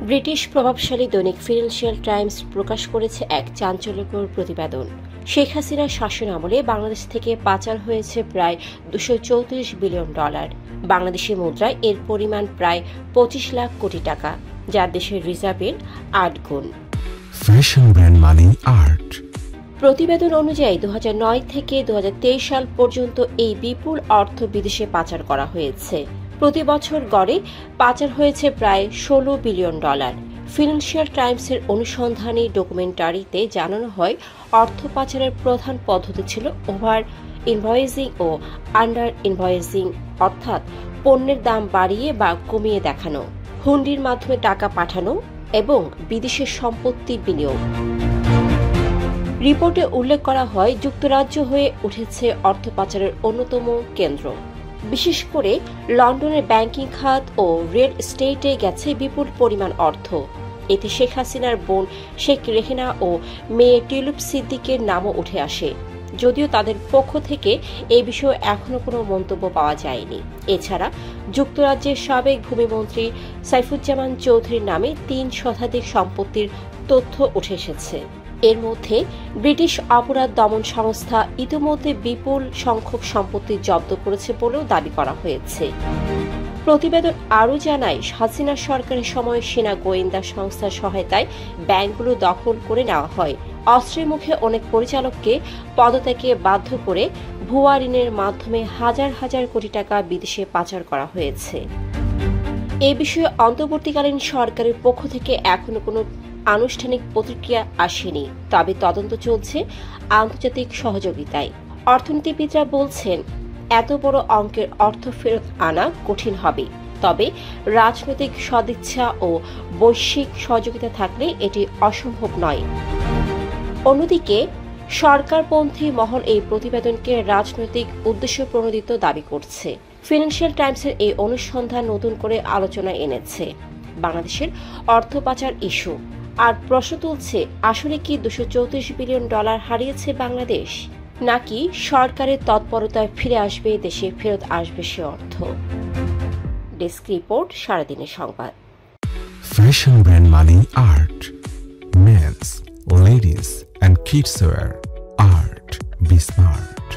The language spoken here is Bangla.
ব্রিটিশ প্রভাবশালী দৈনিক ফিনান্সিয়াল টাইমস প্রকাশ করেছে এক চাঞ্চল্যকর প্রতিবেদন। শেখ হাসিনার শাসন আমলে বাংলাদেশ থেকে পাচার হয়েছে প্রায় $234 বিলিয়ন। বাংলাদেশি মুদ্রায় এর পরিমাণ প্রায় 25 লাখ কোটি টাকা, যা দেশের রিজার্ভের 8 গুণ। ফ্যাশন ব্র্যান্ড মানে আর্ট। প্রতিবেদন অনুযায়ী 2009 থেকে 2023 সাল পর্যন্ত এই বিপুল অর্থ বিদেশে পাচার করা হয়েছে। প্রতি বছর গড়ে পাচার হয়েছে প্রায় $16 বিলিয়ন। ফিনান্সিয়াল টাইমসের অনুসন্ধানী ডকুমেন্টারিতে জানানো হয়, অর্থ পাচারের প্রধান পদ্ধতি ছিল ওভার ইনভয়েসিং ও আন্ডার ইনভয়েসিং, অর্থাৎ পণ্যের দাম বাড়িয়ে বা কমিয়ে দেখানো, হুন্ডির মাধ্যমে টাকা পাঠানো এবং বিদেশের সম্পত্তি বিনিয়োগ। রিপোর্টে উল্লেখ করা হয়, যুক্তরাজ্য হয়ে উঠেছে অর্থ পাচারের অন্যতম কেন্দ্র। বিশেষ করে লন্ডনের ব্যাংকিং খাত ও রিয়েল এস্টেটে গেছে বিপুল পরিমাণ অর্থ। এতে শেখ হাসিনার বোন শেখ রেহেনা ও মেয়ে টিউলিপ সিদ্দিকের নামও উঠে আসে, যদিও তাদের পক্ষ থেকে এ বিষয়ে এখনো কোনো মন্তব্য পাওয়া যায়নি। এছাড়া যুক্তরাজ্যের সাবেক ভূমিমন্ত্রী সাইফুজ্জামান চৌধুরীর নামে 3 শতাধিক সম্পত্তির তথ্য উঠে এসেছে। এর মধ্যে ব্রিটিশ অপরাধ দমন সংস্থা ইতিমধ্যে বিপুল সংখ্যক সম্পত্তি জব্দ করেছে বলেও দাবি করা হয়েছে। প্রতিবেদন আরও জানায়, হাসিনা সরকারের সময় সেনা গোয়েন্দা সংস্থার সহায়তায় ব্যাংকগুলো দখল করে নেওয়া হয়। অস্ত্রের মুখে অনেক পরিচালককে পদত্যাগে বাধ্য করে ভুয়া ঋণের মাধ্যমে হাজার হাজার কোটি টাকা বিদেশে পাচার করা হয়েছে। এ বিষয়ে অন্তর্বর্তীকালীন সরকারের পক্ষ থেকে এখনো কোনো আনুষ্ঠানিক প্রতিক্রিয়া আসেনি, তবে তদন্ত চলছে আন্তর্জাতিক সহযোগিতায়। অর্থনীতিবিদরা বলছেন, এত বড় অঙ্কের অর্থ ফেরত আনা কঠিন হবে, তবে রাজনৈতিক সদিচ্ছা ও বৈশ্বিক সহযোগিতা থাকলে এটি অসম্ভব নয়। অন্যদিকে সরকারপন্থী মহল এই প্রতিবেদনকে রাজনৈতিক উদ্দেশ্য প্রণোদিত দাবি করছে। ফিনান্সিয়াল টাইমসের এই অনুসন্ধান নতুন করে আলোচনায় এনেছে বাংলাদেশের অর্থ পাচার ইস্যু, আর প্রশ্ন তুলছে, আসলে কি $234 বিলিয়ন হারিয়েছে বাংলাদেশ, নাকি সরকারের তৎপরতায় ফিরে আসবে দেশে ফেরত আসবে সে অর্থ? ডেস্ক রিপোর্ট, সারাদিনের সংবাদ। ফ্যাশন ব্র্যান্ড মানে art. Men's, ladies and kids wear. Art. Be smart.